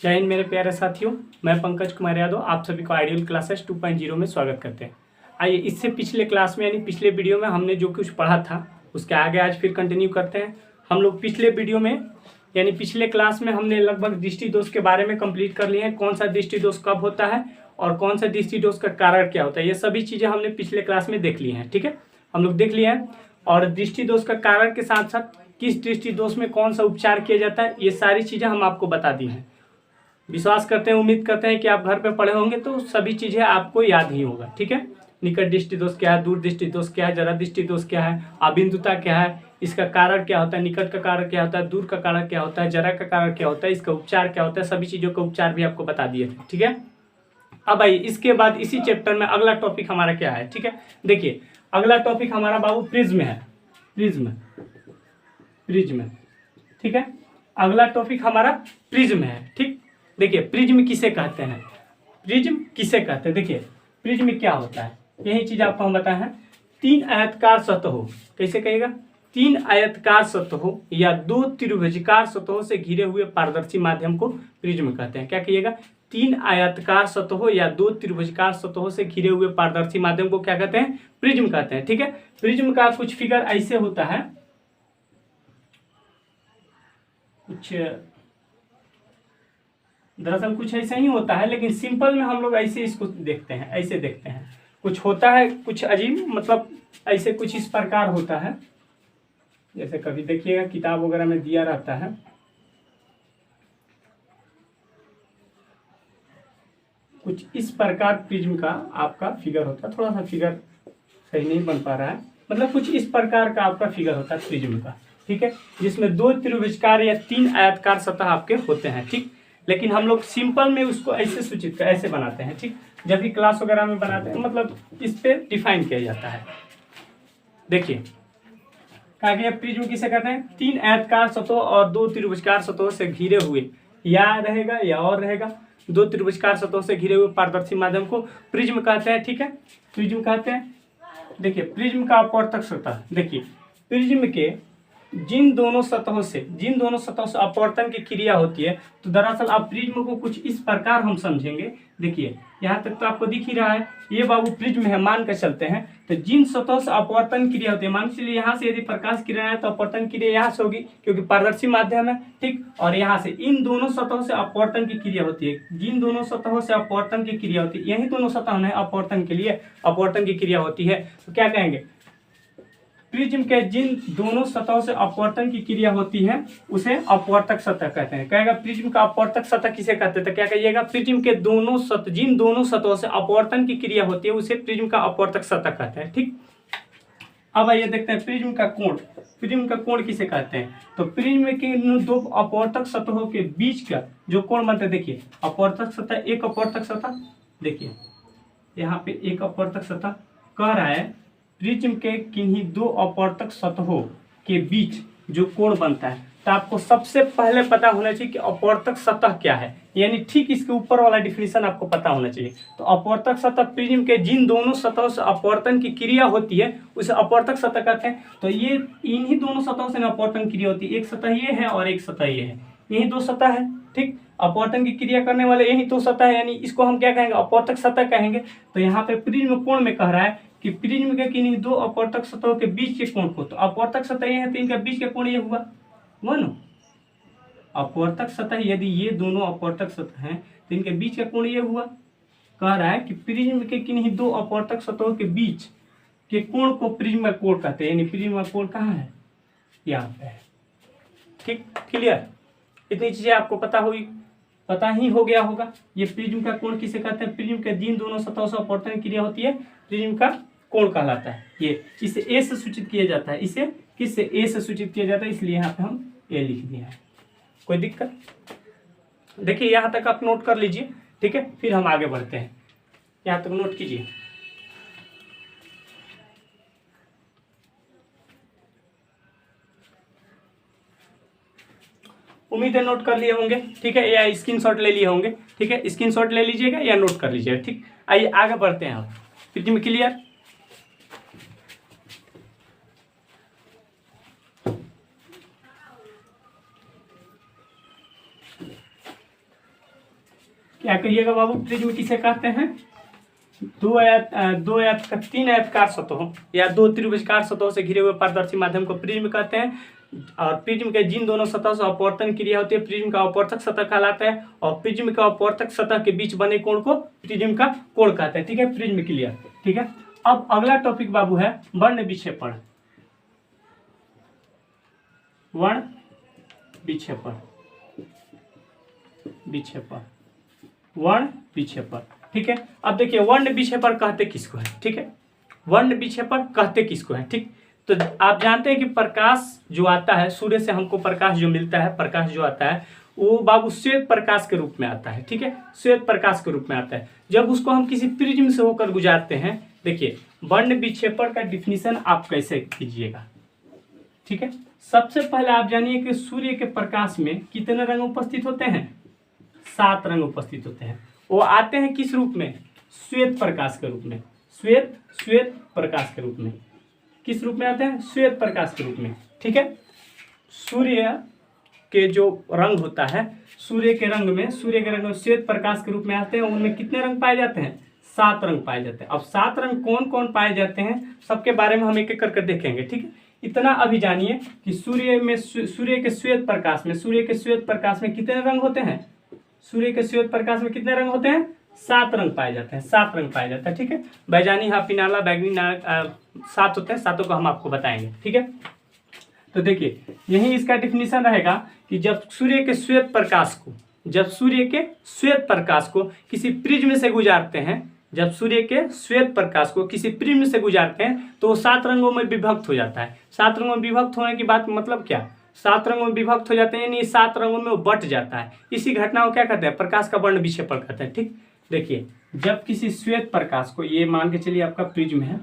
जय हिंद मेरे प्यारे साथियों, मैं पंकज कुमार यादव आप सभी को आइडियल क्लासेस 2.0 में स्वागत करते हैं। आइए इससे पिछले क्लास में यानी पिछले वीडियो में हमने जो कुछ पढ़ा था उसके आगे आज फिर कंटिन्यू करते हैं। हम लोग पिछले वीडियो में यानी पिछले क्लास में हमने लगभग दृष्टि दोष के बारे में कंप्लीट कर लिए हैं। कौन सा दृष्टि दोष कब होता है और कौन सा दृष्टि दोष का कारण क्या होता है, ये सभी चीज़ें हमने पिछले क्लास में देख ली हैं। ठीक है, हम लोग देख लिए हैं। और दृष्टि दोष का कारण के साथ साथ किस दृष्टि दोष में कौन सा उपचार किया जाता है, ये सारी चीज़ें हम आपको बता दी हैं। विश्वास करते हैं, उम्मीद करते हैं कि आप घर पे पढ़े होंगे तो सभी चीज़ें आपको याद ही होगा। ठीक है, निकट दृष्टि दोष क्या है, दूर दृष्टि दोष क्या है, जरा दृष्टि दोष क्या है, अबिंदुता क्या है, इसका कारण क्या होता है, निकट का कारण क्या होता है, दूर का कारण क्या होता है, जरा का कारण क्या होता है, इसका उपचार क्या होता है, सभी चीज़ों का उपचार भी आपको बता दिए थे। ठीक है, अब आइए इसके बाद इसी चैप्टर में अगला टॉपिक हमारा क्या है। ठीक है, देखिए अगला टॉपिक हमारा बाबू प्रिज्म है। प्रिज्म ठीक है, अगला टॉपिक हमारा प्रिज्म है। ठीक, देखिए प्रिज्म किसे कहते हैं, देखिए प्रिज्म क्या होता है, यही चीज आपको हम बताए हैं। तीन आयताकार सतहों, कैसे कहेगा, तीन आयताकार सतहों या दो त्रिभुजाकार सतहों से घिरे हुए पारदर्शी माध्यम को प्रिज्म कहते हैं। क्या कहिएगा, तीन आयताकार सतहों या दो त्रिभुजाकार सतहों से घिरे हुए पारदर्शी माध्यम को क्या कहते हैं, प्रिज्म कहते हैं। ठीक है, प्रिज्म का कुछ फिगर ऐसे होता है, दरअसल कुछ ऐसा ही होता है, लेकिन सिंपल में हम लोग ऐसे इसको देखते हैं, ऐसे देखते हैं। कुछ होता है कुछ अजीब, मतलब ऐसे कुछ इस प्रकार होता है, जैसे कभी देखिएगा किताब वगैरह में दिया रहता है। कुछ इस प्रकार प्रिज्म का आपका फिगर होता है, थोड़ा सा फिगर सही नहीं बन पा रहा है, मतलब कुछ इस प्रकार का आपका फिगर होता है प्रिज्म का। ठीक है, जिसमें दो त्रिभुजाकार या तीन आयताकार सतह आपके होते हैं। ठीक, लेकिन हम लोग सिंपल में उसको ऐसे सूचित कर ऐसे बनाते हैं। ठीक, जब भी क्लास वगैरह में बनाते हैं मतलब इस पे डिफाइन किया जाता है। देखिए कहा गया प्रिज्म किसे कहते हैं, तीन आयताकार सतहों और दो त्रिभुजाकार सतहों से घिरे हुए, या रहेगा या और रहेगा, दो त्रिभुजाकार सतहों से घिरे हुए पारदर्शी माध्यम को प्रिज्म कहते हैं। ठीक है, प्रिज्म कहते हैं। देखिए प्रिज्म का अपवर्तक सतह, देखिए प्रिज्म के जिन दोनों सतहों से अपवर्तन की क्रिया होती है, तो दरअसल आप प्रिज्म को कुछ इस प्रकार हम समझेंगे। देखिए यहाँ तक तो आपको दिख ही रहा है, ये बाबू प्रिज्म है, मान कर चलते हैं। तो जिन सतहों से अपवर्तन क्रिया होती है, मान चलिए यहाँ से यदि प्रकाश किरण है तो अपवर्तन क्रिया यहाँ से होगी क्योंकि पारदर्शी माध्यम है। ठीक, और यहाँ से इन दोनों सतहों से अपवर्तन की क्रिया होती है, जिन दोनों सतहों से अपवर्तन की क्रिया होती है, यही दोनों सतह है अपवर्तन के लिए, अपवर्तन की क्रिया होती है। तो क्या कहेंगे, प्रिज्म के जिन दोनों सतहों से अपवर्तन की क्रिया होती है उसे अपवर्तक सतह कहते हैं। कहेगा प्रिज्म का अपवर्तक सतह किसे कहते हैं, तो क्या कहिएगा, प्रिज्म के जिन दोनों सतहों से अपवर्तन की क्रिया होती है उसे प्रिज्म का अपवर्तक सतह कहते हैं। ठीक, अब आइए देखते हैं प्रिज्म का कोण किसे कहते हैं। तो प्रिज्म के दो अपवर्तक सतहों के बीच का जो कोण बनता है, देखिए अपवर्तक सतह, एक अपवर्तक सतह, देखिए यहाँ पे एक अपवर्तक सतह कह रहा है प्रिज्म के किन्हीं दो अपवर्तक सतहों के बीच जो कोण बनता है। तो आपको सबसे पहले पता होना चाहिए कि अपवर्तक सतह क्या है, यानी ठीक इसके ऊपर वाला डिफिनीशन आपको पता होना चाहिए। तो अपवर्तक सतह प्रिज्म के जिन दोनों सतहों से अपवर्तन की क्रिया होती है उसे अपवर्तक सतह कहते हैं। तो ये इन्हीं दोनों सतहों से अपवर्तन क्रिया होती है, एक सतह ये है और एक सतह ये है, यही दो सतह है। ठीक, अपवर्तन की क्रिया करने वाले यही दो सतह है, यानी इसको हम क्या कहेंगे, अपवर्तक सतह कहेंगे। तो यहाँ पे प्रिज्म कोण में कह रहा है कि प्रिज्म के किन्हीं दो अपवर्तक सतहों के बीच के कोण को, तो अपवर्तक सतह ये है तो इनके बीच के कोण ये हुआ ना, अपवर्तक सतह, यदि ये दोनों अपवर्तक सतह हैं तो इनके बीच का कोण ये हुआ। कह रहा है कि प्रिज्म के किन्हीं दो अपवर्तक सतहों के बीच के कोण को प्रिज्म का कोण कहते हैं, यानी प्रिज्म का कोण कहाँ है, यहाँ पे है। ठीक, क्लियर, इतनी चीजें आपको पता ही हो गया होगा। ये प्रिज्म का कोण किसे कहते हैं, प्रिज्म के जिन दोनों सतहों से अपवर्तन क्रिया होती है प्रिज्म का कोण कहलाता है। ये इसे ए से सूचित किया जाता है, इसे किससे, ए से सूचित किया जाता है, इसलिए यहाँ पे हम ए लिख दिया है। कोई दिक्कत, देखिए यहाँ तक आप नोट कर लीजिए। ठीक है, फिर हम आगे बढ़ते हैं, यहाँ तक नोट कीजिए। उम्मीद है नोट कर लिए होंगे। ठीक है, या स्क्रीनशॉट ले लिए होंगे। ठीक है, स्क्रीनशॉट ले लीजिएगा या नोट कर लीजिएगा। ठीक, आइए आगे बढ़ते हैं हम। प्रिज्म क्लियर, क्या कहिएगा बाबू, प्रिज्म किसे कहते हैं? दो तीन आयताकार सतहों या दो त्रिभुजाकार सतहों से घिरे हुए पारदर्शी माध्यम को प्रिज्म कहते हैं। और प्रिज्म के जिन दोनों सतह से अपवर्तन क्रिया होती है प्रिज्म का अपवर्तक सतह कहलाता है, और प्रिज्म का अपवर्तक सतह के बीच बने कोण को प्रिज्म का कोण कहते हैं। ठीक है, प्रिज्म क्लियर। ठीक है, अब अगला टॉपिक बाबू है वर्ण विक्षेपण। वर्ण विक्षेपण, वर्ण विक्षेपण। ठीक है, अब देखिए वर्ण विक्षेपण कहते किसको है? ठीक है, वर्ण विक्षेपण कहते किसको है? ठीक, तो आप जानते हैं कि प्रकाश जो आता है सूर्य से, हमको प्रकाश जो मिलता है, प्रकाश जो आता है वो बाबू श्वेत प्रकाश के रूप में आता है। ठीक है, श्वेत प्रकाश के रूप में आता है। जब उसको हम किसी प्रिज्म से होकर गुजारते हैं, देखिए वर्ण विक्षेपण का डिफिनीशन आप कैसे कीजिएगा? ठीक है, सबसे पहले आप जानिए कि सूर्य के प्रकाश में कितने रंग उपस्थित होते हैं? 7 रंग उपस्थित होते हैं। वो आते हैं किस रूप में? श्वेत प्रकाश के रूप में। श्वेत प्रकाश के रूप में। किस रूप में आते हैं? श्वेत प्रकाश के रूप में। ठीक है, सूर्य के जो रंग होता है, सूर्य के रंग में श्वेत प्रकाश के रूप में आते हैं। उनमें कितने रंग पाए जाते हैं? 7 रंग पाए जाते हैं। अब 7 रंग कौन कौन पाए जाते हैं सबके बारे में हम एक एक करके देखेंगे। ठीक है, इतना अभी जानिए कि सूर्य के श्वेत प्रकाश में कितने रंग होते हैं? सूर्य के श्वेत प्रकाश में कितने रंग होते हैं? 7 रंग पाए जाते हैं। 7 रंग पाए जाते हैं। ठीक है, बैजानी, हाफिनाला, बैगनी, 7 होते हैं। 7 को हम आपको बताएंगे। ठीक है, तो देखिए यही इसका डिफिनीशन रहेगा कि जब सूर्य के श्वेत प्रकाश को किसी प्रिज्म से गुजारते हैं, तो वो 7 रंगों में विभक्त हो जाता है। 7 रंगों में विभक्त होने की बात मतलब क्या? 7 रंगों में विभक्त हो जाते हैं, यानी 7 रंगों में वो बट जाता है। इसी घटना को क्या कहते हैं? प्रकाश का वर्ण विक्षेपण कहते हैं। ठीक, देखिए जब किसी श्वेत प्रकाश को, ये मान के चलिए आपका प्रिज्म है।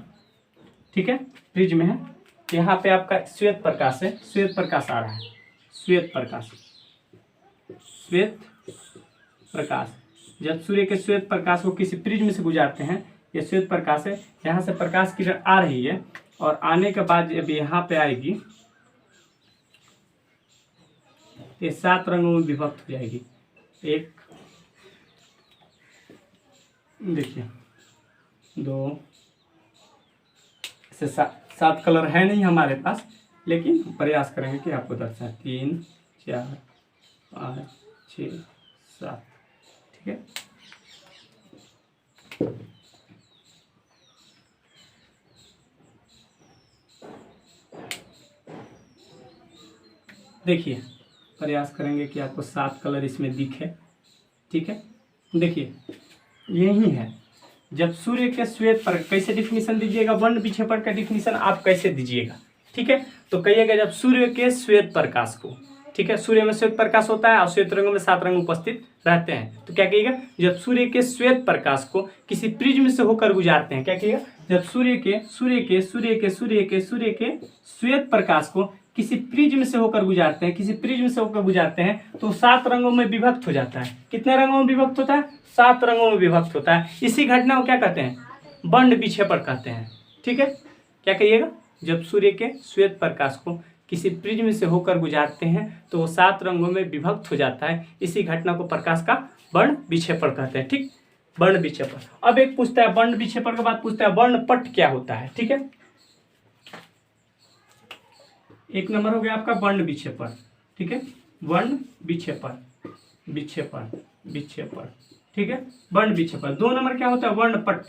ठीक है, प्रिज्म है, यहाँ पे आपका श्वेत प्रकाश है, श्वेत प्रकाश आ रहा है, श्वेत प्रकाश। जब सूर्य के श्वेत प्रकाश को किसी प्रिज्म से गुजारते हैं, ये श्वेत प्रकाश है, यहाँ से प्रकाश किरण आ रही है और आने के बाद जब यहाँ पे आएगी ये 7 रंगों में विभक्त हो जाएगी। एक, देखिए 2 से 7 कलर है नहीं हमारे पास, लेकिन प्रयास करेंगे कि आपको दर्शाएं। 3 4 5 6 7। ठीक है, देखिए प्रयास करेंगे कि आपको 7 कलर इसमें दिखे। ठीक है, देखिए यही है। जब सूर्य के श्वेत पर, कैसे डिफिनीशन दीजिएगा? वर्ण विक्षेपण का डिफिनीशन आप कैसे दीजिएगा? ठीक है, तो कहिएगा जब सूर्य के श्वेत प्रकाश को, ठीक है, सूर्य में श्वेत प्रकाश होता है और श्वेत रंगों में 7 रंग उपस्थित रहते हैं, तो क्या कहिएगा? जब सूर्य के श्वेत प्रकाश को किसी प्रिज्म से होकर गुजारते हैं, क्या कहिएगा? जब सूर्य के श्वेत प्रकाश को किसी प्रिज्म से होकर गुजारते हैं, तो 7 रंगों में विभक्त हो जाता है। कितने रंगों में विभक्त होता है? 7 रंगों में विभक्त होता है। इसी घटना को क्या कहते हैं? वर्ण विक्षेपण कहते हैं। ठीक है, क्या कहिएगा? जब सूर्य के श्वेत प्रकाश को किसी प्रिज्म से होकर गुजारते हैं तो वो 7 रंगों में विभक्त हो जाता है। इसी घटना को प्रकाश का वर्ण विक्षेपण कहते हैं। ठीक, वर्ण विक्षेपण। अब एक पूछता है वर्ण विक्षेपण के बाद पूछता है वर्णपट क्या होता है? ठीक है, एक नंबर हो गया आपका वर्ण विक्षेपण। ठीक है, वर्ण विक्षेपण। ठीक है, वर्ण विक्षेपण। 2 नंबर क्या होता है? वर्णपट।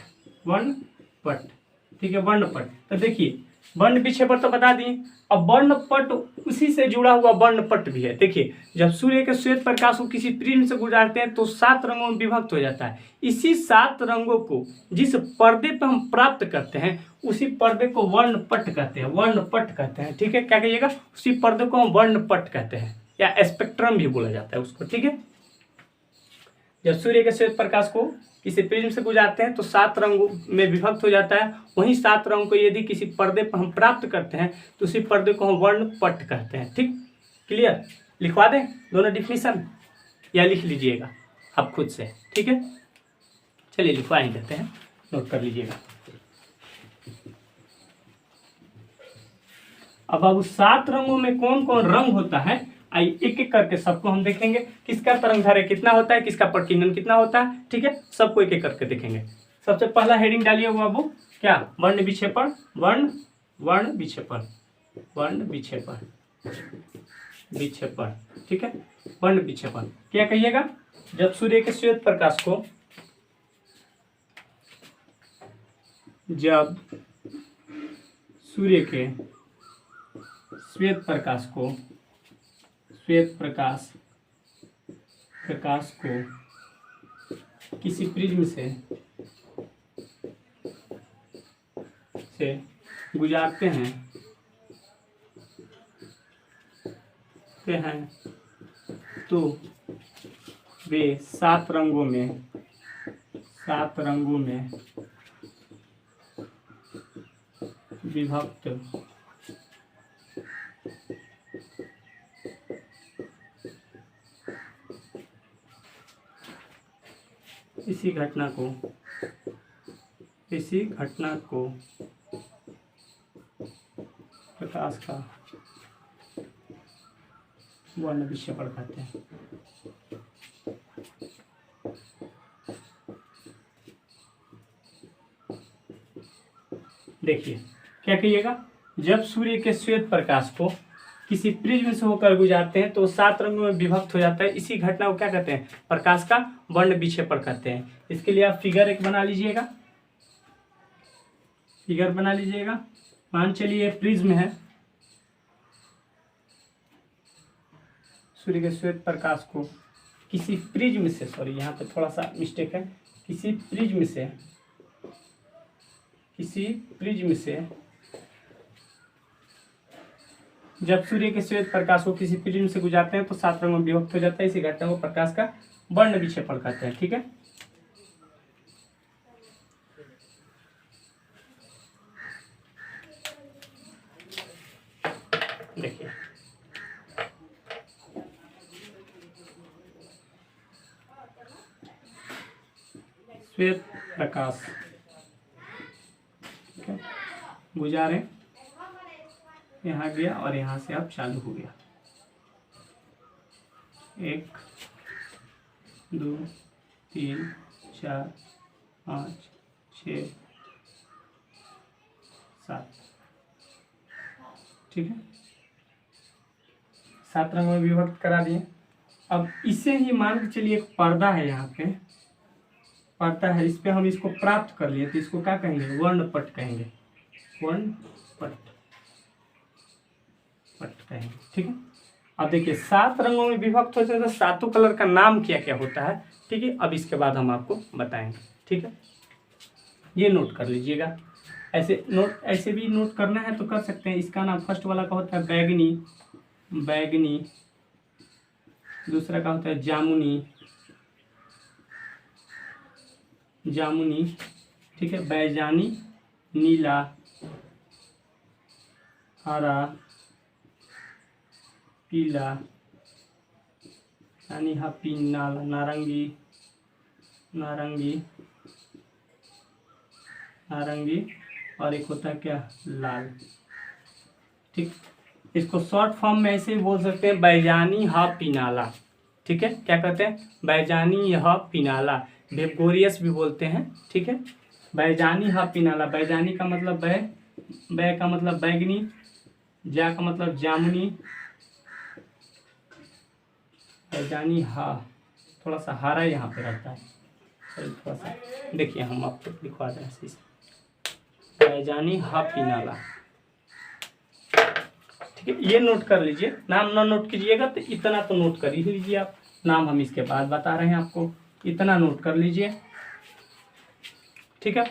ठीक है, वर्णपट। तो देखिए वर्ण विक्षेपण तो बता दिए, अब वर्णपट उसी से जुड़ा हुआ वर्णपट भी है। देखिए जब सूर्य के श्वेत प्रकाश को किसी प्रिज्म से गुजारते हैं तो 7 रंगों में विभक्त हो जाता है। इसी 7 रंगों को जिस पर्दे पर हम प्राप्त करते हैं उसी पर्दे को वर्णपट कहते हैं। ठीक है, क्या कहिएगा? उसी पर्दे को हम वर्णपट कहते हैं या स्पेक्ट्रम भी बोला जाता है उसको। ठीक है, जब सूर्य के श्वेत प्रकाश को किसी प्रिज्म से गुजारते हैं तो 7 रंगों में विभक्त हो जाता है। वहीं 7 रंगों को यदि किसी पर्दे पर हम प्राप्त करते हैं तो उसी पर्दे को हम वर्णपट कहते हैं। ठीक, क्लियर? लिखवा दें दोनों डिफिनीशन या लिख लीजिएगा आप खुद से? ठीक है, चलिए लिखवा ही देते हैं, नोट कर लीजिएगा। अब 7 रंगों में कौन कौन रंग होता है आइए एक एक करके सबको हम देखेंगे, किसका तरंगदैर्घ्य कितना होता है, किसका प्रकीर्णन कितना होता है, ठीक है, सबको एक एक करके देखेंगे। सबसे पहला हेडिंग डालिए बाबू, क्या, वर्ण विक्षेपण, वर्ण विक्षेपण, वर्ण विक्षेपण, विक्षेपण, ठीक है, वर्ण विक्षेपण क्या कहिएगा, जब सूर्य के श्वेत प्रकाश को, जब सूर्य के श्वेत प्रकाश को, श्वेत प्रकाश को किसी प्रिज्म से गुजारते हैं तो वे 7 रंगों में विभक्त इसी घटना को प्रकाश का वर्ण विक्षेपण कहते हैं। देखिए क्या कहिएगा, जब सूर्य के श्वेत प्रकाश को किसी प्रिज्म से होकर गुजारते हैं तो 7 रंगों में विभक्त हो जाता है, इसी घटना को क्या कहते हैं, प्रकाश का वर्ण विक्षेपण कहते हैं। इसके लिए आप फिगर एक बना लीजिएगा, फिगर बना लीजिएगा। मान चलिए प्रिज्म है, सूर्य के श्वेत प्रकाश को किसी प्रिज्म से, सॉरी यहाँ पे थोड़ा सा मिस्टेक है, किसी प्रिज्म से जब सूर्य के श्वेत प्रकाश को किसी प्रिज्म से गुजारते हैं तो 7 रंगों में विभक्त हो जाता है, इसी घटना को प्रकाश का वर्ण विक्षेपण कहते हैं, ठीक है। देखिए श्वेत प्रकाश, ठीक है, गुजारे, यहाँ गया और यहाँ से अब चालू हो गया, 1 2 3 4 5 6 7, ठीक है, 7 रंगों में विभक्त करा दिए। अब इसे ही मान के चलिए एक पर्दा है, यहाँ पे पर्दा है, इस पे हम इसको प्राप्त कर लिए तो इसको क्या कहेंगे, वर्णपट कहेंगे, वर्णपट कहेंगे, ठीक है। अब देखिए 7 रंगों में विभक्त होते हैं तो 7 कलर का नाम क्या क्या होता है, ठीक है, अब इसके बाद हम आपको बताएंगे, ठीक है। ये नोट कर लीजिएगा, ऐसे भी नोट करना है तो कर सकते हैं। इसका नाम फर्स्ट वाला का होता है बैगनी, दूसरा का होता है जामुनी, ठीक है, बैजानी, नीला, हरा, पीला, यानी पीला, नारंगी और एक होता है क्या, लाल, ठीक। इसको शॉर्ट फॉर्म में ऐसे ही बोल सकते हैं, बैजानी पीनाला, ठीक है, क्या कहते हैं, बैजानी पीनाला, वेबगोरियस भी बोलते हैं, ठीक है। बैजानी पीनाला, बैजानी का मतलब बै का मतलब बैगनी, जा का मतलब जामुनी, बैजानी थोड़ा सा हरा यहाँ पे रहता है, थोड़ा सा देखिए हम आपको लिखवा दें ऐसे, बैजानी पीनाला, ठीक है। ये नोट कर लीजिए, नाम ना नोट कीजिएगा तो इतना तो नोट कर ही लीजिए आप, नाम हम इसके बाद बता रहे हैं आपको, इतना नोट कर लीजिए, ठीक है।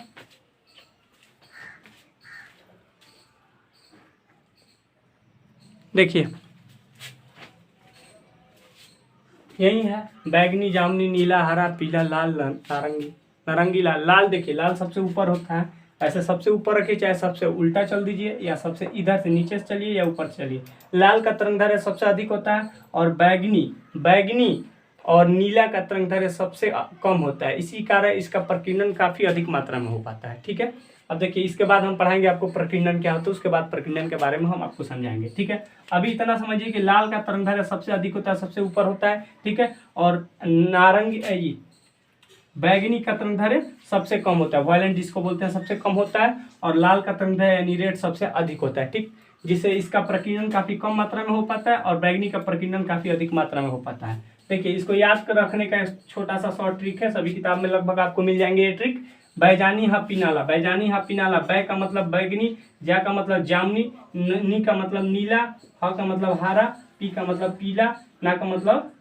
देखिए यही है, बैगनी, जामुनी, नीला, हरा, पीला, लाल, नारंगी, लाल। देखिए लाल सबसे ऊपर होता है, ऐसे सबसे ऊपर रखिए, चाहे सबसे उल्टा चल दीजिए या सबसे इधर से नीचे से चलिए या ऊपर चलिए। लाल का तरंगदैर्घ्य सबसे अधिक होता है और बैगनी और नीला का तरंगदैर्घ्य सबसे कम होता है, इसी कारण इसका प्रकीर्णन काफी अधिक मात्रा में हो पाता है, ठीक है। अब देखिए इसके बाद हम पढ़ाएंगे आपको प्रकीर्णन क्या होता है, उसके बाद प्रकीर्णन के बारे में हम आपको समझाएंगे। ठीक है, अभी इतना समझिए कि लाल का तरंगदैर्घ्य सबसे अधिक होता है, सबसे ऊपर होता है। ठीक है, और नारंगी बैगनी का तरंगदैर्घ्य सबसे कम होता है, वायलेंट जिसको बोलते हैं सबसे कम होता है, और लाल का तरंगदैर्घ्य यानी रेड सबसे अधिक होता है। ठीक, जिससे इसका प्रकीर्णन काफी कम मात्रा में हो पाता है और बैगनी का प्रकीर्णन काफी अधिक मात्रा में हो पाता है। देखिए इसको याद कर रखने का छोटा सा शॉर्ट ट्रिक है, सभी किताब में लगभग आपको मिल जाएंगे ये ट्रिक। बैजानी हा पीनाला, बैजानी हा पीनाला, बै का मतलब बैगनी, जा का मतलब जामुनी, नी का मतलब नीला, हा का मतलब हरा, पी का मतलब पीला, ना का मतलब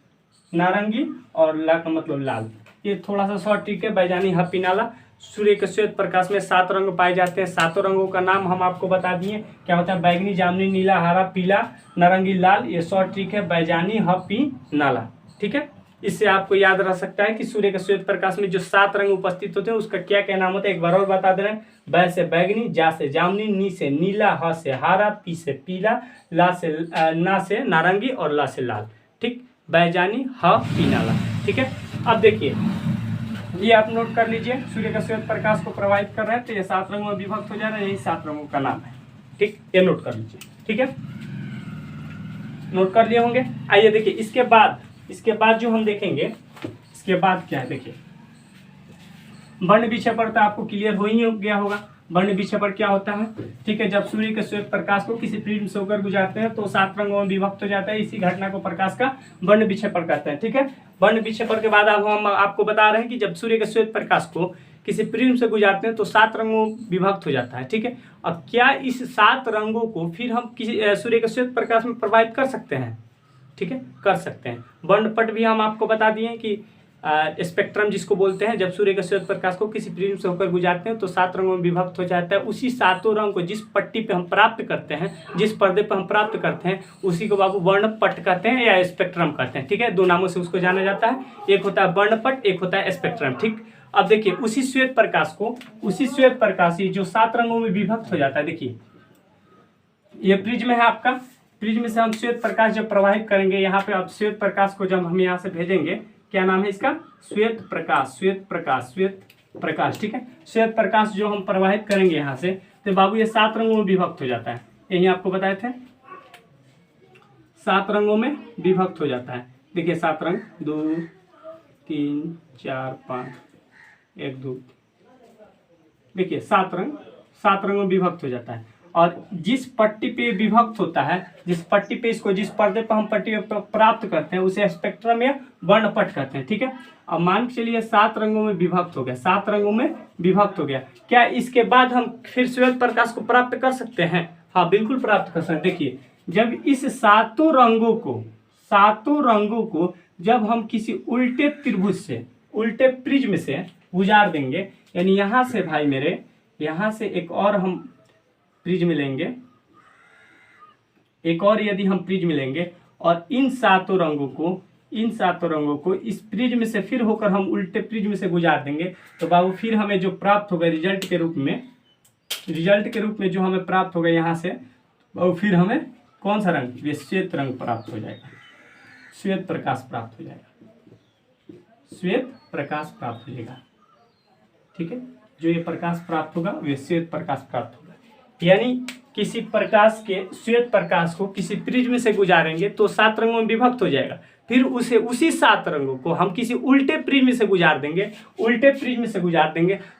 नारंगी और ला का मतलब लाल। ये थोड़ा सा शॉर्ट ट्रिक है, बैजानी हा पीनाला। सूर्य के श्वेत प्रकाश में 7 रंग पाए जाते हैं, 7 रंगों का नाम हम आपको बता दिए, क्या होता है बैगनी, जामुनी, नीला, हरा, पीला, नारंगी, लाल। ये शॉर्ट ट्रिक है बैजानी हा पीनाला। ठीक है, इससे आपको याद रह सकता है कि सूर्य के श्वेत प्रकाश में जो 7 रंग उपस्थित होते हैं उसका क्या क्या नाम होता है, एक बार और बता दे रहे हैं। बै से बैगनी, जा से जामुनी, नी से नीला, ह से हरा, पी से पीला, ला से ना से नारंगी और ला से लाल। ठीक, बैजानी हा पीनाला। ठीक है, अब देखिए ये आप नोट कर लीजिए, सूर्य का श्वेत प्रकाश को प्रभावित कर रहे हैं तो ये 7 रंगों में विभक्त हो जा रहा है, यही 7 रंगों का नाम है। ठीक, ये नोट कर लीजिए। ठीक है, नोट कर लिए होंगे। आइए देखिए इसके बाद जो हम देखेंगे, इसके बाद क्या है देखिए, वर्ण विक्षेपण तो आपको क्लियर हो ही गया होगा। वर्ण विक्षेपण क्या होता है? ठीक है, जब सूर्य के श्वेत प्रकाश को किसी प्रिज्म से होकर गुजरते हैं तो 7 रंगों में विभक्त हो जाता है, इसी घटना को प्रकाश का वर्ण विक्षेपण कहते हैं। ठीक है, वर्ण विक्षेपण के बाद अब हम आपको बता रहे हैं कि जब सूर्य के श्वेत प्रकाश को किसी प्रिज्म से गुजारते हैं तो 7 रंगों में विभक्त हो जाता है। ठीक है, अब क्या इस 7 रंगों को फिर हम किसी सूर्य के श्वेत प्रकाश में प्रभावित कर सकते हैं? ठीक है, कर सकते हैं। वर्णपट भी हम आपको बता दिए कि स्पेक्ट्रम जिसको बोलते हैं, जब सूर्य के श्वेत प्रकाश को किसी प्रिज्म से होकर गुजारते हैं तो 7 रंगों में विभक्त हो जाता है। उसी 7 रंग को जिस पट्टी पे हम प्राप्त करते हैं, जिस पर्दे पे हम प्राप्त करते हैं, उसी को बाबू वर्णपट कहते हैं या स्पेक्ट्रम कहते हैं। ठीक है, 2 नामों से उसको जाना जाता है, एक होता है वर्णपट, एक होता है स्पेक्ट्रम। ठीक, अब देखिए उसी श्वेत प्रकाश ही जो 7 रंगों में विभक्त हो जाता है। देखिए ये प्रिज्म है आपका, प्रिज्म से हम श्वेत प्रकाश जब प्रवाहित करेंगे, यहाँ पे अब श्वेत प्रकाश को जब हम यहाँ से भेजेंगे, क्या नाम है इसका? श्वेत प्रकाश। ठीक है, श्वेत प्रकाश जो हम प्रवाहित करेंगे यहाँ से, तो बाबू ये 7 रंगों में विभक्त हो जाता है। यही आपको बताए थे, 7 रंगों में विभक्त हो जाता है। देखिए 7 रंग, 2 3 4 5 1 2, देखिए 7 रंगों में विभक्त हो जाता है। और जिस पट्टी पे विभक्त होता है, जिस पट्टी पे इसको, जिस पर्दे पर हम पट्टी प्राप्त करते हैं, उसे स्पेक्ट्रम या वर्णपट कहते हैं। ठीक है, अब मान के चलिए 7 रंगों में विभक्त हो गया, 7 रंगों में विभक्त हो गया। क्या इसके बाद हम फिर श्वेत प्रकाश को प्राप्त कर सकते हैं? हाँ, बिल्कुल प्राप्त कर सकते हैं। देखिए जब इस 7 रंगों को जब हम किसी उल्टे त्रिभुज से, उल्टे प्रिज्म से गुजार देंगे, यानी यहाँ से भाई मेरे, यहाँ से एक और हम प्रिज्म लेंगे, एक और यदि हम प्रिज्म लेंगे और इन 7 रंगों को इस प्रिज्म से फिर होकर हम उल्टे प्रिज्म से गुजार देंगे, तो बाबू फिर हमें जो प्राप्त होगा रिजल्ट के रूप में जो हमें प्राप्त होगा यहाँ से, बाबू फिर हमें कौन सा रंग? ये श्वेत रंग प्राप्त हो जाएगा, श्वेत प्रकाश प्राप्त हो जाएगा। ठीक है, जो ये प्रकाश प्राप्त होगा वे श्वेत प्रकाश प्राप्त होगा। यानी किसी श्वेत प्रकाश को किसी प्रिज्म से गुजारेंगे तो 7 रंगों में विभक्त हो जाएगा, फिर उसी 7 रंगों को हम किसी उल्टे प्रिज्म से गुजार देंगे,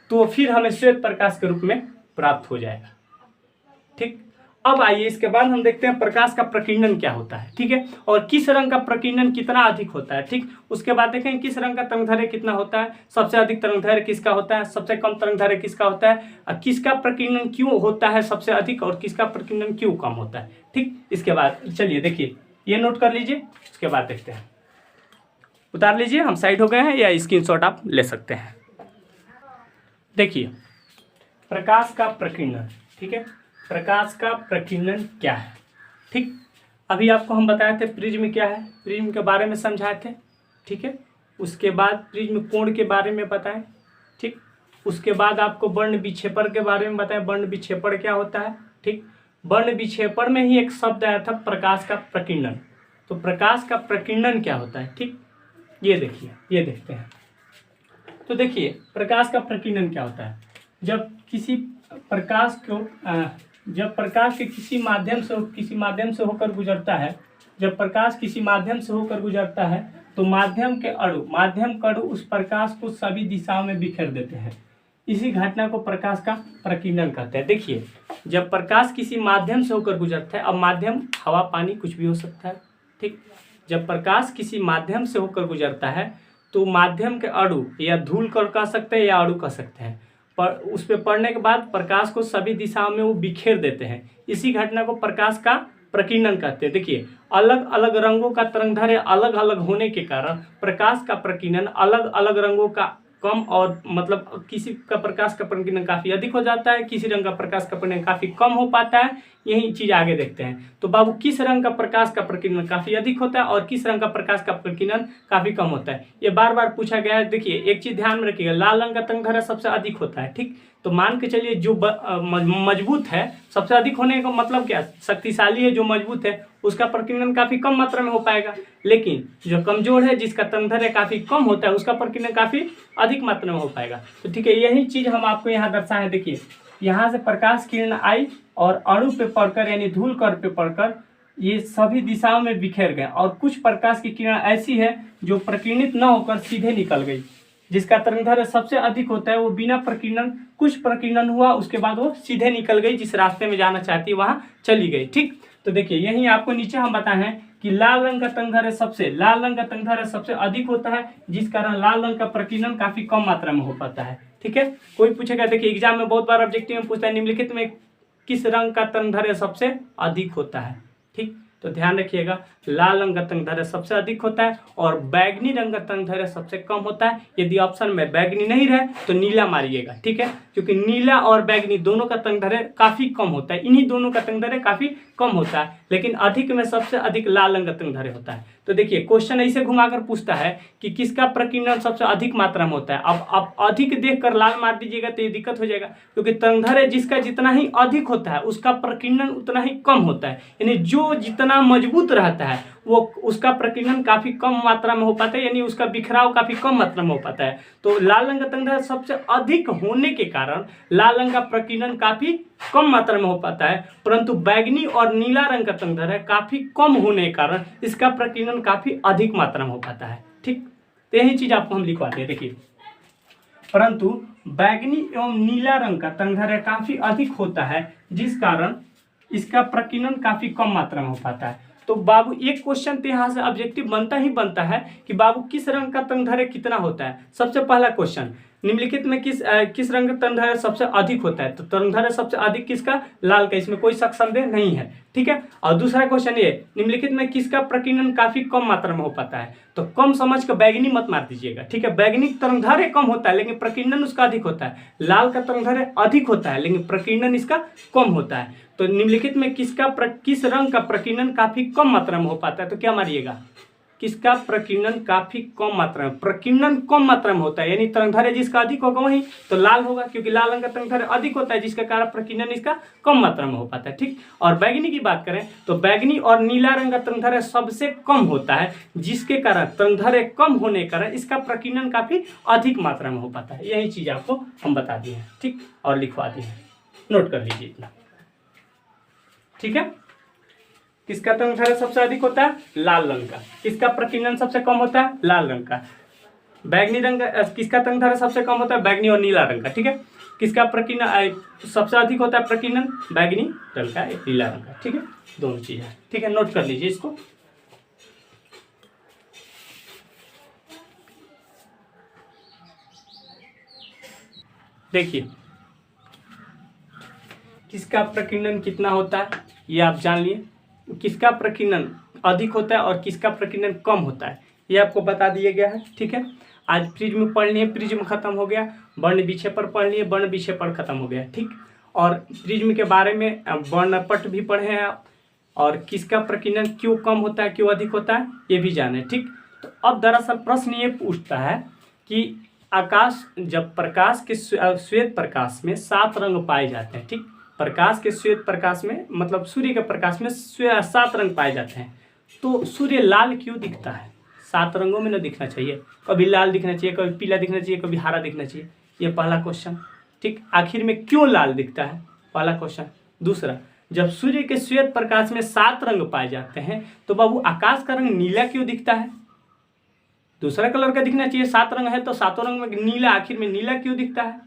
तो फिर हमें श्वेत प्रकाश के रूप में प्राप्त हो जाएगा। ठीक, अब आइए इसके बाद हम देखते हैं प्रकाश का प्रकीर्णन क्या होता है। ठीक है, और किस रंग का प्रकीर्णन कितना अधिक होता है। ठीक, उसके बाद देखें किस रंग का तरंगदैर्घ्य कितना होता है, सबसे अधिक तरंगदैर्घ्य किसका होता है, सबसे कम तरंगदैर्घ्य किसका होता है, और किसका प्रकीर्णन क्यों होता है सबसे अधिक और किसका प्रकीर्णन क्यों कम होता है। ठीक, इसके बाद चलिए देखिए ये नोट कर लीजिए, उसके बाद देखते हैं। उतार लीजिए, हम साइड हो गए हैं, या स्क्रीनशॉट आप ले सकते हैं। देखिए प्रकाश का प्रकीर्णन। ठीक है, प्रकाश का प्रकीर्णन क्या है। ठीक, अभी आपको हम बताए थे प्रिज्म क्या है, प्रिज्म के बारे में समझाए थे। ठीक है, उसके बाद प्रिज्म कोण के बारे में बताएं। ठीक, उसके बाद आपको वर्ण विक्षेपण के बारे में बताएं, वर्ण विक्षेपण क्या होता है। ठीक, वर्ण विक्षेपण में ही एक शब्द आया था प्रकाश का प्रकीर्णन। तो प्रकाश का प्रकीर्णन क्या होता है। ठीक, ये देखिए, ये देखते हैं। तो देखिए प्रकाश का प्रकीर्णन क्या होता है। जब किसी प्रकाश को जब प्रकाश के किसी माध्यम से होकर गुजरता है, जब प्रकाश किसी माध्यम से होकर गुजरता है तो माध्यम के अणु उस प्रकाश को सभी दिशाओं में बिखेर देते हैं। इसी घटना को प्रकाश का प्रकीर्णन कहते हैं। देखिए, जब प्रकाश किसी माध्यम से होकर गुजरता है, अब माध्यम हवा पानी कुछ भी हो सकता है, ठीक। जब प्रकाश किसी माध्यम से होकर गुजरता है तो माध्यम के अणु या धूल कह सकते हैं या अणु कह सकते हैं, पर उस पर पड़ने के बाद प्रकाश को सभी दिशाओं में वो बिखेर देते हैं। इसी घटना को प्रकाश का प्रकीर्णन कहते हैं। देखिए, अलग अलग रंगों का तरंगदैर्घ्य अलग अलग होने के कारण प्रकाश का प्रकीर्णन अलग अलग रंगों का कम और मतलब किसी का प्रकाश का प्रकीर्णन काफ़ी अधिक हो जाता है, किसी रंग का प्रकाश का प्रकीर्णन काफ़ी कम हो पाता है। यही चीज़ आगे देखते हैं। तो बाबू, किस रंग का प्रकाश का प्रकीर्णन काफ़ी अधिक होता है और किस रंग का प्रकाश का प्रकीर्णन काफ़ी कम होता है, ये बार बार पूछा गया है। देखिए, एक चीज़ ध्यान में रखिएगा, लाल रंग का तरंगदैर्घ्य सबसे अधिक होता है, ठीक। तो मान के चलिए जो मजबूत है, सबसे अधिक होने का मतलब क्या, शक्तिशाली है, जो मजबूत है उसका प्रकीर्णन काफ़ी कम मात्रा में हो पाएगा। लेकिन जो कमजोर है, जिसका तरंगदैर्घ्य काफ़ी कम होता है, उसका प्रकीर्णन काफ़ी अधिक मात्रा में हो पाएगा। तो ठीक है, यही चीज़ हम आपको यहाँ दर्शाएं। देखिए, यहाँ से प्रकाश किरण आई और अणु पे पड़कर यानी धूल कण पे पड़कर ये सभी दिशाओं में बिखेर गए, और कुछ प्रकाश की किरण ऐसी है जो प्रकीर्णित न होकर सीधे निकल गई। जिसका तरंगदैर्घ्य सबसे अधिक होता है वो बिना प्रकीर्णन, कुछ प्रकीर्णन हुआ उसके बाद वो सीधे निकल गई, जिस रास्ते में जाना चाहती है वहां चली गई, ठीक। तो देखिए, यही आपको नीचे हम बताए हैं कि लाल रंग का तरंगदैर्घ्य सबसे अधिक होता है, जिस कारण लाल रंग का प्रकीर्णन काफी कम मात्रा में हो पाता है, ठीक है। कोई पूछेगा, देखिए एग्जाम में बहुत बार ऑब्जेक्टिव में पूछता है, निम्नलिखित में किस रंग का तरंगदैर्घ्य सबसे अधिक होता है, ठीक। तो ध्यान रखिएगा, लाल रंग का तरंगदैर्घ्य सबसे अधिक होता है और बैगनी रंग का तरंगदैर्घ्य सबसे कम होता है। यदि ऑप्शन में बैगनी नहीं रहे तो नीला मारिएगा, ठीक है, क्योंकि नीला और बैगनी दोनों का तरंगदैर्घ्य काफी कम होता है, इन्हीं दोनों का तरंगदैर्घ्य काफी कम होता है, लेकिन अधिक में सबसे अधिक लाल रंग का तरंगदैर्घ्य होता है। तो देखिए, क्वेश्चन ऐसे घुमाकर पूछता है कि किसका प्रकीर्णन सबसे अधिक मात्रा में होता है। अब आप अधिक देखकर लाल मार दीजिएगा तो ये दिक्कत हो जाएगा, क्योंकि तरंगदैर्घ्य जिसका जितना ही अधिक होता है उसका प्रकीर्णन उतना ही कम होता है, यानी जो जितना मजबूत रहता है वो उसका प्रकीर्णन काफी कम मात्रा में हो पाता है, यानी उसका बिखराव काफी कम मात्रा में हो पाता है। तो लाल रंग का तरंगदैर्घ्य सबसे अधिक होने के कारण लाल रंग का प्रकीर्णन काफी कम मात्रा में हो पाता है, परंतु बैगनी और नीला रंग का तरंगदैर्घ्य काफी कम होने के कारण इसका प्रकीर्णन काफी अधिक मात्रा में हो पाता है, ठीक। तो यही चीज आपको हम लिखवाते हैं। देखिए, परंतु बैगनी एवं नीला रंग का तरंगदैर्घ्य काफी अधिक होता है, जिस कारण इसका प्रकीर्णन काफी कम मात्रा में हो पाता है। तो बाबू, एक क्वेश्चन तो यहाँ से ऑब्जेक्टिव बनता है कि बाबू किस रंग का तरंगदैर्घ्य कितना होता है। सबसे पहला क्वेश्चन, निम्नलिखित में किस रंग का तरंगदैर्घ्य सबसे अधिक होता है, तो तरंगदैर्घ्य सबसे अधिक किसका, लाल का, इसमें कोई शक संदेह नहीं है, ठीक है। और दूसरा क्वेश्चन ये, निम्नलिखित में किसका प्रकीर्णन काफी कम मात्रा में हो पाता है, तो कम समझ कर बैगनी मत मार दीजिएगा, ठीक है। बैगनी तरंगदैर्घ्य कम होता है लेकिन प्रकीर्णन उसका अधिक होता है, लाल का तरंगदैर्घ्य अधिक होता है लेकिन प्रकीर्णन इसका कम होता है। तो निम्नलिखित में किस रंग का प्रकीर्णन काफी कम मात्रा में हो पाता है, तो क्या मारिएगा, किसका प्रकीर्णन काफी कम मात्रा में, प्रकीर्णन कम मात्रा में होता है, यानी तरंगदैर्घ्य जिसका अधिक होगा वही तो लाल होगा, क्योंकि लाल रंग का तरंगदैर्घ्य अधिक होता है जिसके कारण प्रकीर्णन इसका कम मात्रा में हो पाता है, ठीक। और बैगनी की बात करें तो बैगनी और नीला रंग का तरंगदैर्घ्य सबसे कम होता है, जिसके कारण तरंगदैर्घ्य कम होने के कारण इसका प्रकीर्णन काफी अधिक मात्रा में हो पाता है। यही चीज आपको हम बता दिए हैं, ठीक, और लिखवा दिए हैं, नोट कर लीजिए इतना, ठीक है। किसका तरंगदैर्घ्य सबसे अधिक होता है, लाल रंग का। किसका प्रकीर्णन सबसे कम होता है, लाल रंग का। बैगनी रंग किसका तरंगदैर्घ्य सबसे कम होता है, बैगनी और नीला रंग का, ठीक है। किसका प्रकीर्णन सबसे अधिक होता है, प्रकीर्णन बैगनी रंग का, नीला रंग का, ठीक है, दोनों चीज है, ठीक है, नोट कर लीजिए इसको। देखिए, किसका प्रकीर्णन कितना होता है ये आप जान लिए, किसका प्रकीर्णन अधिक होता है और किसका प्रकीर्णन कम होता है ये आपको बता दिया गया है, ठीक है। आज प्रिज्म पढ़ लिए, प्रिज्म खत्म हो गया, वर्ण विक्षेपण पढ़ लिए, वर्ण विक्षेपण खत्म हो गया, ठीक। और प्रिज्म के बारे में वर्णपट भी पढ़े हैं आप, और किसका प्रकीर्णन क्यों कम होता है क्यों अधिक होता है ये भी जाने, ठीक। तो अब दरअसल प्रश्न ये पूछता है कि आकाश, जब प्रकाश के श्वेत प्रकाश में 7 रंग पाए जाते हैं, ठीक, प्रकाश के श्वेत प्रकाश में मतलब सूर्य के प्रकाश में 7 रंग पाए जाते हैं, तो सूर्य लाल क्यों दिखता है, 7 रंगों में न दिखना चाहिए, कभी लाल दिखना चाहिए, कभी पीला दिखना चाहिए, कभी हरा दिखना चाहिए, ये पहला क्वेश्चन, ठीक, आखिर में क्यों लाल दिखता है, पहला क्वेश्चन। दूसरा, जब सूर्य के श्वेत प्रकाश में 7 रंग पाए जाते हैं तो बाबू आकाश का रंग नीला क्यों दिखता है? दूसरा कलर का दिखना चाहिए, 7 रंग है तो 7 रंग में नीला, आखिर में नीला क्यों दिखता है?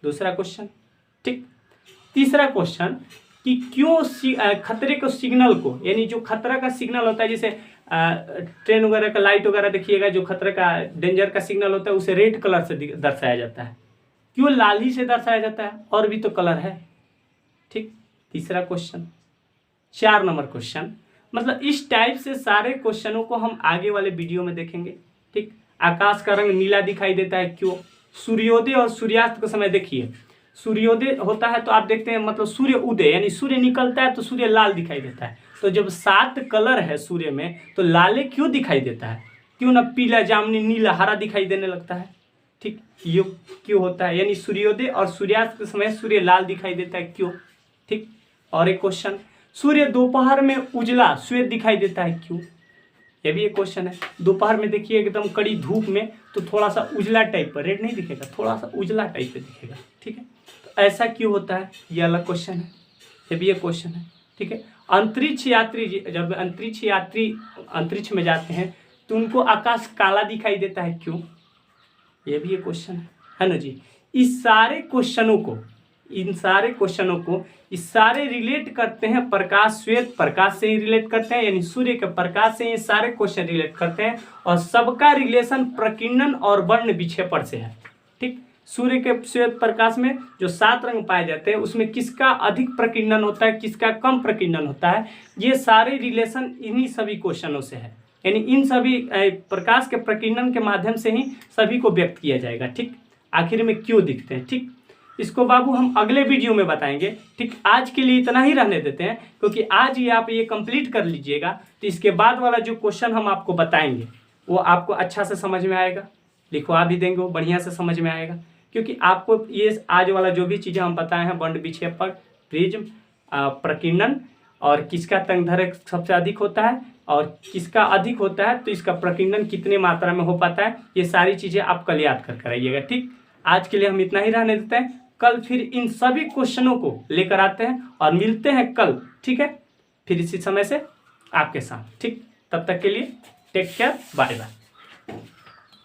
दूसरा क्वेश्चन। ठीक, तीसरा क्वेश्चन कि क्यों खतरे को सिग्नल को, यानी जो खतरा का सिग्नल होता है, जैसे ट्रेन वगैरह का लाइट वगैरह देखिएगा, जो खतरे का डेंजर का सिग्नल होता है उसे रेड कलर से दर्शाया जाता है, क्यों लाल ही से दर्शाया जाता है? और भी तो कलर है। ठीक, तीसरा क्वेश्चन। 4 नंबर क्वेश्चन, मतलब इस टाइप से सारे क्वेश्चनों को हम आगे वाले वीडियो में देखेंगे। ठीक, आकाश का रंग नीला दिखाई देता है क्यों? सूर्योदय और सूर्यास्त का समय देखिए, सूर्योदय होता है तो आप देखते हैं मतलब सूर्य उदय यानी सूर्य निकलता है तो सूर्य लाल दिखाई देता है। तो जब 7 कलर है सूर्य में तो लाले क्यों दिखाई देता है? क्यों ना पीला, जामुनी, नीला, हरा दिखाई देने लगता है? ठीक, ये क्यों होता है? यानी सूर्योदय और सूर्यास्त के समय सूर्य लाल दिखाई देता है क्यों? ठीक, और एक क्वेश्चन, सूर्य दोपहर में उजला श्वेत दिखाई देता है क्यों? ये भी एक क्वेश्चन है। दोपहर में देखिए एकदम कड़ी धूप में तो थोड़ा सा उजला टाइप पर, रेड नहीं दिखेगा, थोड़ा सा उजला टाइप पे दिखेगा। ठीक है, तो ऐसा क्यों होता है? ये अलग क्वेश्चन है, ये भी एक क्वेश्चन है। ठीक है, अंतरिक्ष यात्री, जब अंतरिक्ष यात्री अंतरिक्ष में जाते हैं तो उनको आकाश काला दिखाई देता है क्यों? ये भी एक क्वेश्चन है ना जी। इस सारे क्वेश्चनों को, इन सारे क्वेश्चनों को इस सारे रिलेट करते हैं प्रकाश, श्वेत प्रकाश से ही रिलेट करते हैं, यानी सूर्य के प्रकाश से ये सारे क्वेश्चन रिलेट करते हैं, और सबका रिलेशन प्रकीर्णन और वर्ण विक्षेपण से है। ठीक, सूर्य के श्वेत प्रकाश में जो 7 रंग पाए जाते हैं उसमें किसका अधिक प्रकीर्णन होता है, किसका कम प्रकीर्णन होता है, ये सारे रिलेशन इन्हीं सभी क्वेश्चनों से है। यानी इन सभी प्रकाश के प्रकीर्णन के माध्यम से ही सभी को व्यक्त किया जाएगा। ठीक, आखिर में क्यों दिखते हैं। ठीक, इसको बाबू हम अगले वीडियो में बताएंगे। ठीक, आज के लिए इतना ही रहने देते हैं, क्योंकि आज ही आप ये कंप्लीट कर लीजिएगा तो इसके बाद वाला जो क्वेश्चन हम आपको बताएंगे वो आपको अच्छा से समझ में आएगा, लिखवा भी देंगे वो बढ़िया से समझ में आएगा, क्योंकि आपको ये आज वाला जो भी चीज़ें हम बताए हैं, वर्ण विक्षेपण, प्रिज्म, प्रकीर्णन, और किसका तंगधर्य सबसे अधिक होता है और किसका अधिक होता है, तो इसका प्रकीर्णन कितने मात्रा में हो पाता है, ये सारी चीज़ें आप कल याद कर आइएगा। ठीक, आज के लिए हम इतना ही रहने देते हैं, कल फिर इन सभी क्वेश्चनों को लेकर आते हैं और मिलते हैं कल। ठीक है, फिर इसी समय से आपके साथ। ठीक, तब तक के लिए टेक केयर, बाय बाय।